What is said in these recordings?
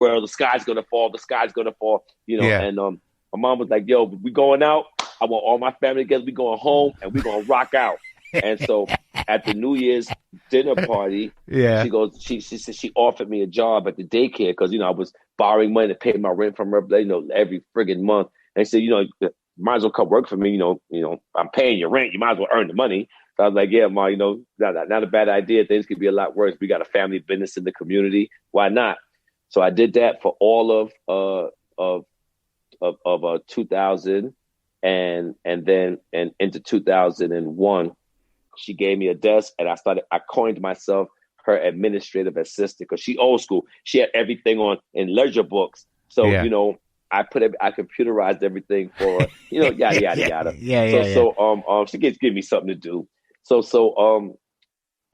world. The sky's gonna fall. The sky's gonna fall. And my mom was like, "Yo, we going out. I want all my family together. We going home and we gonna rock out." And so at the New Year's dinner party, she goes, she said she offered me a job at the daycare because I was borrowing money to pay my rent from her, every friggin' month. And she said, might as well come work for me. I'm paying your rent. You might as well earn the money. So I was like, yeah, Ma, not a bad idea. Things could be a lot worse. We got a family business in the community. Why not? So I did that for all of 2000 and then into 2001. She gave me a desk and I coined myself her administrative assistant because she old school. She had everything on in ledger books. So, I computerized everything for her, yada, yada, yada. So she give me something to do. So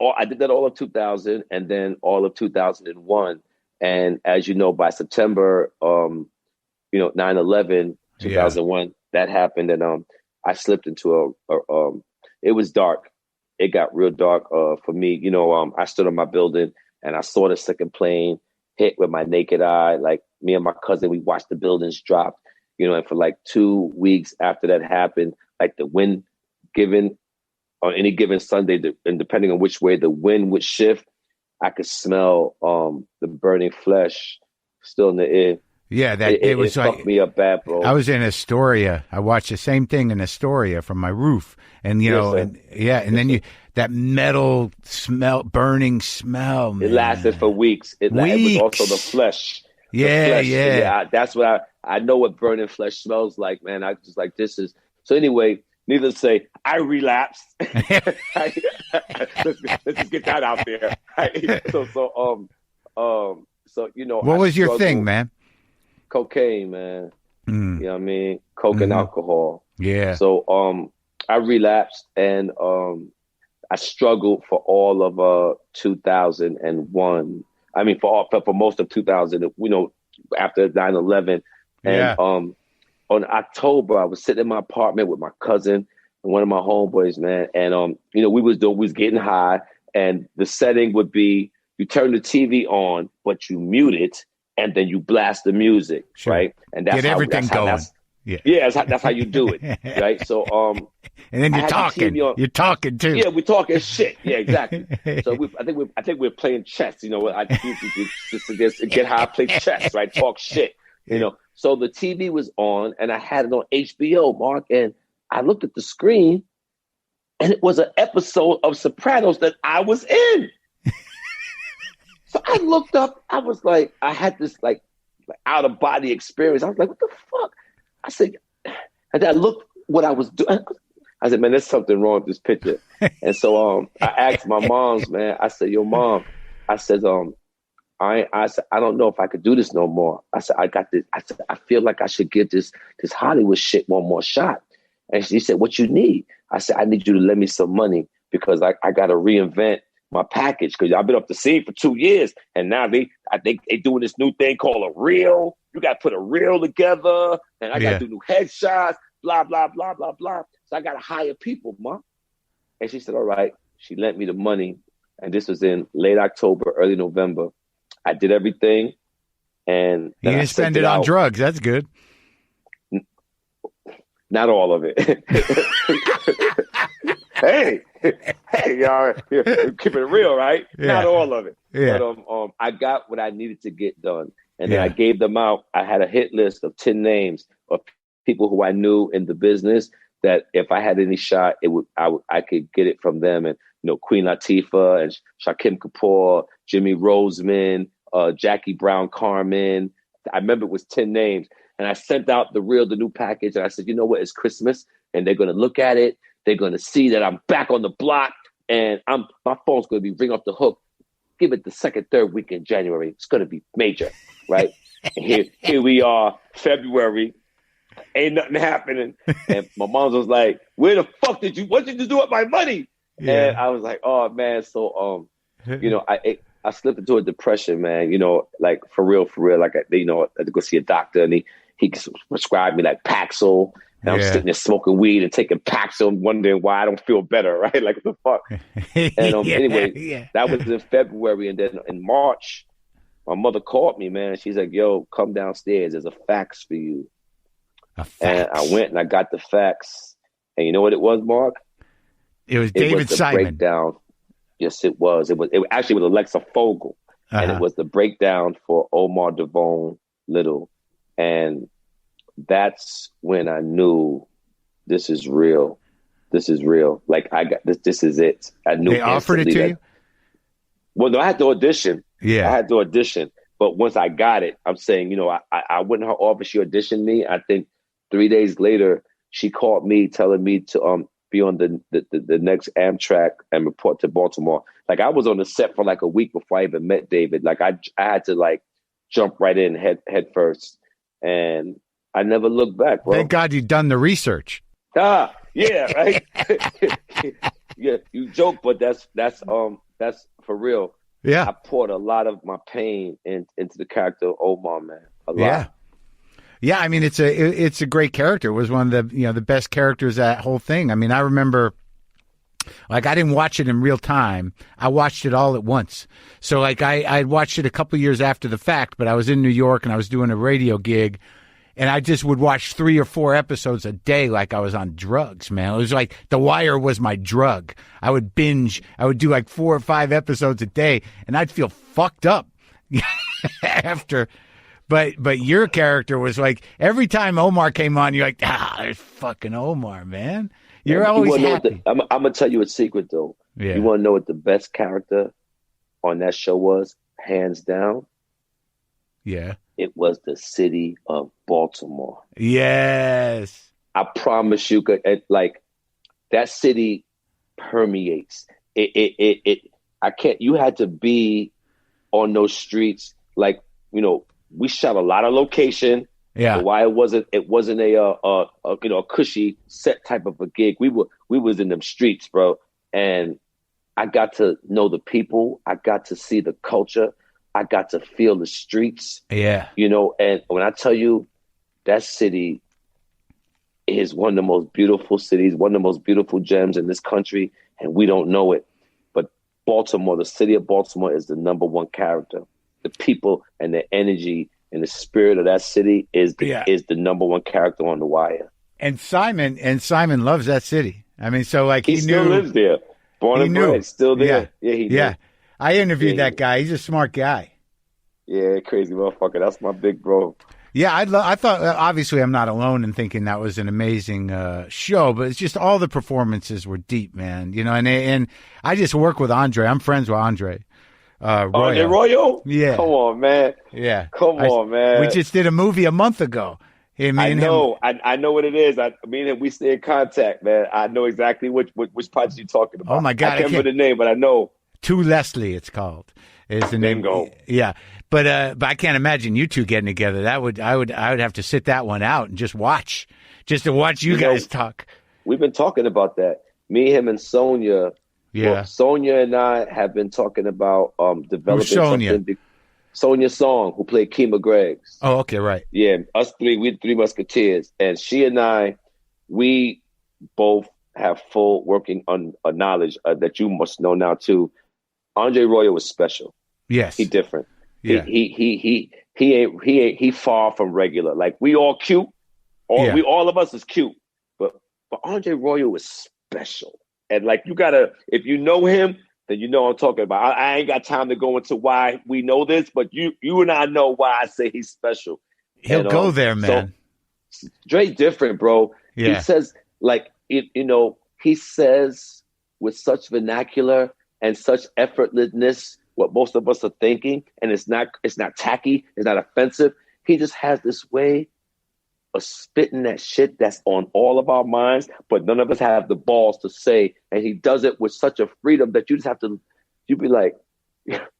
I did that all of 2000 and then all of 2001. And as you know, by September, 9/11, 2001, that happened. And I slipped into it was dark. It got real dark for me. I stood on my building and I saw the second plane hit with my naked eye. Like me and my cousin, we watched the buildings drop, and for like 2 weeks after that happened, like the wind given on any given Sunday, and depending on which way the wind would shift, I could smell the burning flesh still in the air. Yeah, it was fucked me up bad, bro. I was in Astoria. I watched the same thing in Astoria from my roof, and then that metal smell, burning smell. Man. It lasted for weeks. It was also the flesh. Yeah. That's what I know what burning flesh smells like, man. I just like this is so. Anyway, needless to say, I relapsed. Let's just get that out there. What was your thing, man? Cocaine, man. You know what I mean? Coke and alcohol. Yeah. So I relapsed and I struggled for all of 2001. I mean for most of 2000, after 9/11. And on October, I was sitting in my apartment with my cousin and one of my homeboys, man. And we was getting high, and the setting would be you turn the TV on, but you mute it. And then you blast the music, right? And that's get everything going. That's how you do it, right? So, and then you're talking. You're talking too. Yeah, we're talking shit. Yeah, exactly. So I think we're playing chess. I just get high, play chess, right? Talk shit. So the TV was on, and I had it on HBO, Mark, and I looked at the screen, and it was an episode of Sopranos that I was in. So I looked up, I was like, I had this like out of body experience. I was like, what the fuck? I said, and I looked what I was doing. I said, man, there's something wrong with this picture. And so I asked my mom's, man, I said, yo, Mom, I said, I don't know if I could do this no more. I said, I got this. I said, I feel like I should give this Hollywood shit one more shot. And she said, what you need? I said, I need you to lend me some money because I got to reinvent my package because I've been up the scene for 2 years, and now I think they doing this new thing called a reel. You got to put a reel together, and I got to do new headshots, blah blah blah blah blah. So I got to hire people, Mom. And she said, all right. She lent me the money, and this was in late October, early November. I did everything, and you didn't spend it on drugs. That's good. Not all of it. Hey, y'all, keep it real, right? Yeah. Not all of it. Yeah. But I got what I needed to get done, and then I gave them out. I had a hit list of 10 names of people who I knew in the business that if I had any shot, I could get it from them. And Queen Latifah and Shakim Kapoor, Jimmy Roseman, Jackie Brown Carmen. I remember it was 10 names, and I sent out the new package, and I said, you know what? It's Christmas, and they're gonna look at it. They're going to see that I'm back on the block, and my phone's going to be ring off the hook. Give it the second, third week in January. It's going to be major, right? And here we are, February. Ain't nothing happening. And my mom was like, what did you do with my money? Yeah. And I was like, oh, man. So, I slipped into a depression, man, like for real. Like, I had to go see a doctor, and he prescribed me like Paxil. And I'm sitting there smoking weed and taking Paxil and wondering why I don't feel better, right? Like, what the fuck? And anyway, that was in February. And then in March, my mother called me, man. She's like, yo, come downstairs. There's a fax for you. A fax. And I went and I got the fax. And you know what it was, Mark? It was David Simon. Breakdown. Yes, it was. It actually was Alexa Fogel. And it was the breakdown for Omar Devone Little. And that's when I knew this is real. This is real. Like, I got this. This is it. I knew. They offered it to you? Well, no, I had to audition. Yeah. I had to audition. But once I got it, I'm saying, you know, I went in her office. She auditioned me. I think 3 days later, she called me telling me to be on the next Amtrak and report to Baltimore. Like, I was on the set for like a week before I even met David. Like, I had to like jump right in head first. And I never looked back, bro. Thank God you'd done the research. Yeah, right. Yeah, you joke, but that's for real. Yeah, I poured a lot of my pain into the character of Omar, man. A lot. Yeah. Yeah, I mean, it's a great character. It was one of the the best characters of that whole thing. I mean, I remember, like, I didn't watch it in real time. I watched it all at once. So, like, I watched it a couple years after the fact, but I was in New York and I was doing a radio gig, and I just would watch 3 or 4 episodes a day like I was on drugs, man. It was like The Wire was my drug. I would binge. I would do like 4 or 5 episodes a day, and I'd feel fucked up after. But your character was like, every time Omar came on, you're like, there's fucking Omar, man. You're always happy. I'm going to tell you a secret, though. Yeah. You want to know what the best character on that show was, hands down? Yeah. It was the city of Baltimore. Yes. I promise you, like, that city permeates. I can't, you had to be on those streets. Like, you know, we shot a lot of location. Yeah. Why it wasn't a cushy set type of a gig. We was in them streets, bro. And I got to know the people. I got to see the culture. I got to feel the streets. Yeah. You know, and when I tell you, that city is one of the most beautiful cities, one of the most beautiful gems in this country, and we don't know it. But Baltimore, the city of Baltimore, is the number one character. The people and the energy and the spirit of that city is the number one character on The Wire. And Simon loves that city. I mean, so like he still lives there, born and bred, still there. Yeah, he knew. I interviewed that guy. He's a smart guy. Yeah, crazy motherfucker. That's my big bro. Yeah, I thought, obviously I'm not alone in thinking that was an amazing show, but it's just all the performances were deep, man. You know, and I just work with Andre. I'm friends with Andre. Andre Royo? Yeah. Come on, man. Yeah. Come on, man. We just did a movie a month ago. I know what it is. Me and him, we stay in contact, man. I know exactly which project you're talking about. Oh my God. I can't remember the name, but I know. To Leslie, it's called. Is the name. Bingo. Yeah. But I can't imagine you two getting together. I would have to sit that one out and just to watch you guys talk. We've been talking about that. Me, him, and Sonia. Yeah. Well, Sonia and I have been talking about developing something. Sonia Song, who played Kima Greggs. Oh, okay, right. Yeah, us three, we 3 Musketeers. And she and I, we both have full working knowledge that you must know now too. Andre Royo was special. Yes. He different. Yeah. He far from regular. Like, we all cute. All of us is cute. But Andre Royo was special. And like, you gotta, if you know him, then you know what I'm talking about. I ain't got time to go into why we know this, but you and I know why I say he's special. He'll go there, man. So, Dre different, bro. Yeah. He says, like, he says with such vernacular and such effortlessness what most of us are thinking, and it's not tacky, it's not offensive. He just has this way of spitting that shit that's on all of our minds, but none of us have the balls to say. And he does it with such a freedom that you just have to, you be like,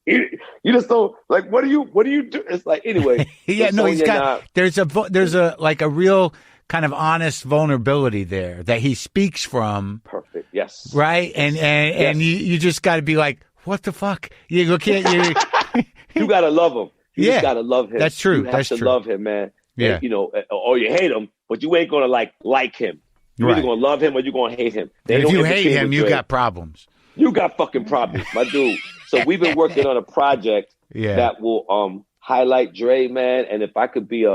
you just don't, like, what do you do? It's like, anyway. Yeah, no, he's got, there's a like a real kind of honest vulnerability there that he speaks from. Perfect. Yes. Right. And you just got to be like, what the fuck? You got to love him. You just got to love him. That's true. You have to love him, man. Yeah. And, or you hate him, but you ain't going to like him. You're either going to love him or you're going to hate him. If you hate him, you got problems. You got fucking problems, my dude. So we've been working on a project Yeah. that will highlight Dre, man. And if I could be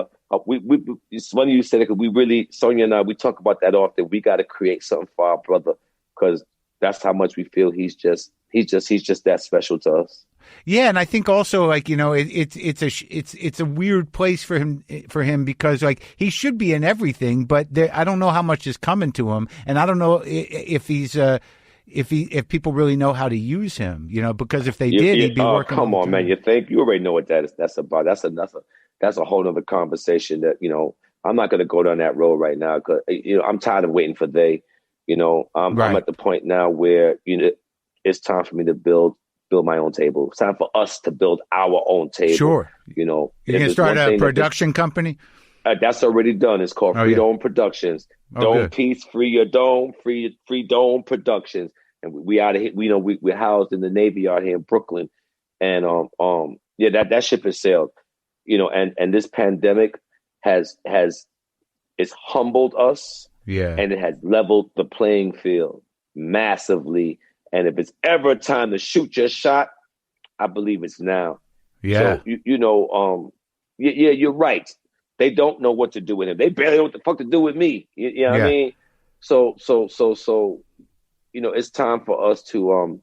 it's funny you said it, because we really, Sonia and I, we talk about that often. We got to create something for our brother, because that's how much we feel he's just that special to us. Yeah, and I think also, like, it's a weird place for him because, like, he should be in everything, but I don't know how much is coming to him, and I don't know if he's if people really know how to use him, because if they did, he'd be working. Come on, man! You already know what that's about. That's a whole other conversation that I'm not going to go down that road right now, because I'm tired of waiting for I'm at the point now where it's time for me to build my own table. It's time for us to build our own table. Sure. You can start a production company? That's already done. It's called Free Dome Productions. Dome Peace, Free Your Dome, Free Dome Productions. And we out of here. We're housed in the Navy Yard here in Brooklyn. And that ship has sailed. And this pandemic it's humbled us. Yeah. And it has leveled the playing field massively. And if it's ever time to shoot your shot, I believe it's now. Yeah. So, you're right. They don't know what to do with him. They barely know what the fuck to do with me. You know what I mean? So, it's time for us to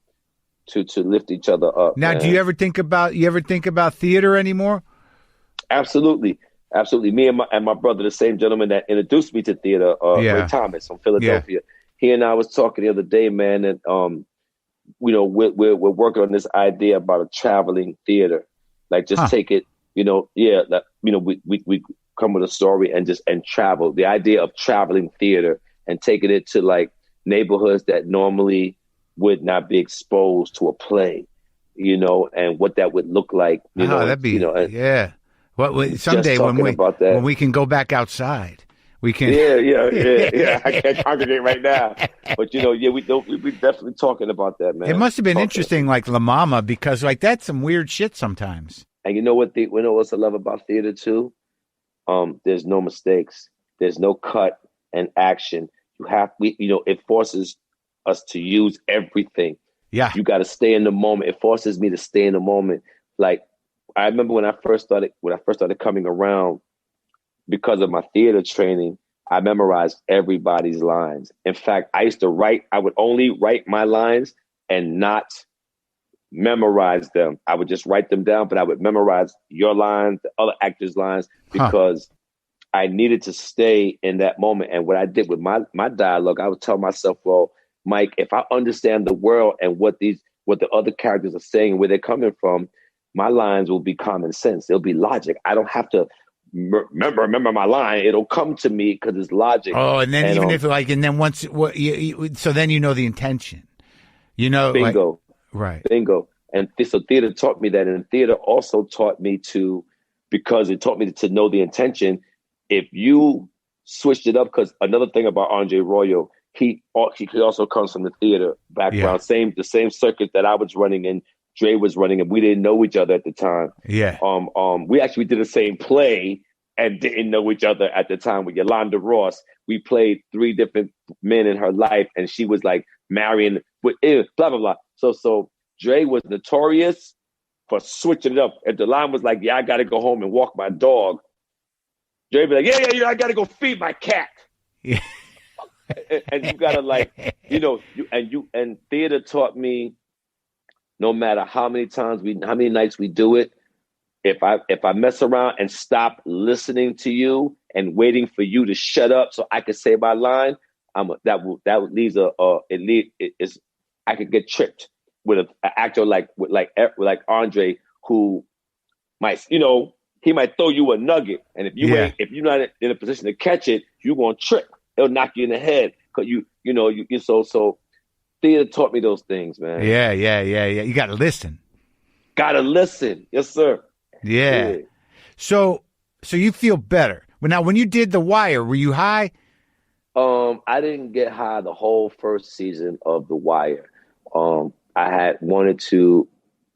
lift each other up. Now, man. do you ever think about theater anymore? Absolutely. Me and my brother, the same gentleman that introduced me to theater, Ray Thomas from Philadelphia. He and I was talking the other day, man, and we're working on this idea about a traveling theater. Like, just take it, we come with a story and travel. The idea of traveling theater and taking it to, like, neighborhoods that normally would not be exposed to a play, and what that would look like. That'd be Well, someday when we can go back outside. We can. Yeah. I can't congregate right now, but we definitely talking about that, man. It must have been interesting, like La Mama, because, like, that's some weird shit sometimes. And you know what's I love about theater too? There's no mistakes. There's no cut and action. It forces us to use everything. Yeah, you got to stay in the moment. It forces me to stay in the moment. Like, I remember when I first started coming around. Because of my theater training, I memorized everybody's lines. In fact, I would only write my lines and not memorize them. I would just write them down, but I would memorize your lines, the other actors' lines, because I needed to stay in that moment. And what I did with my dialogue, I would tell myself, well, Mike, if I understand the world and what the other characters are saying, where they're coming from, my lines will be common sense. It'll be logic. I don't have to remember my line. It'll come to me because it's logic. Oh, and then so then the intention. Bingo. Right. Bingo. And so theater taught me that, and theater also taught me because it taught me to know the intention. If you switched it up, because another thing about Andre Royo, he also comes from the theater background, the same circuit that I was running and Dre was running, and we didn't know each other at the time. Yeah. We actually did the same play and didn't know each other at the time with Yolanda Ross. We played 3 different men in her life, and she was like marrying with blah blah blah. So Dre was notorious for switching it up. If the line was like, "Yeah, I got to go home and walk my dog," Dre be like, "Yeah, I got to go feed my cat." Yeah. And you gotta, like, and theater taught me. No matter how many nights we do it, if I mess around and stop listening to you and waiting for you to shut up so I can say my line, that leaves I could get tricked with an actor like Andre, who might he might throw you a nugget, and if you're not in a position to catch it, you're gonna trip. It'll knock you in the head because you're so. Theater taught me those things, man. Yeah. You got to listen. Yes, sir. Yeah. So you feel better. Now, when you did The Wire, were you high? I didn't get high the whole first season of The Wire. I had wanted to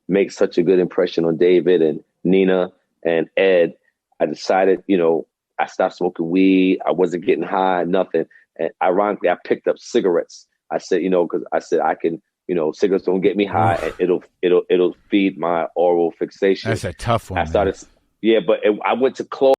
make such a good impression on David and Nina and Ed. I decided, I stopped smoking weed. I wasn't getting high, nothing. And ironically, I picked up cigarettes. I said, because I said I can cigarettes don't get me high, and it'll feed my oral fixation. That's a tough one. I started, but I went to close.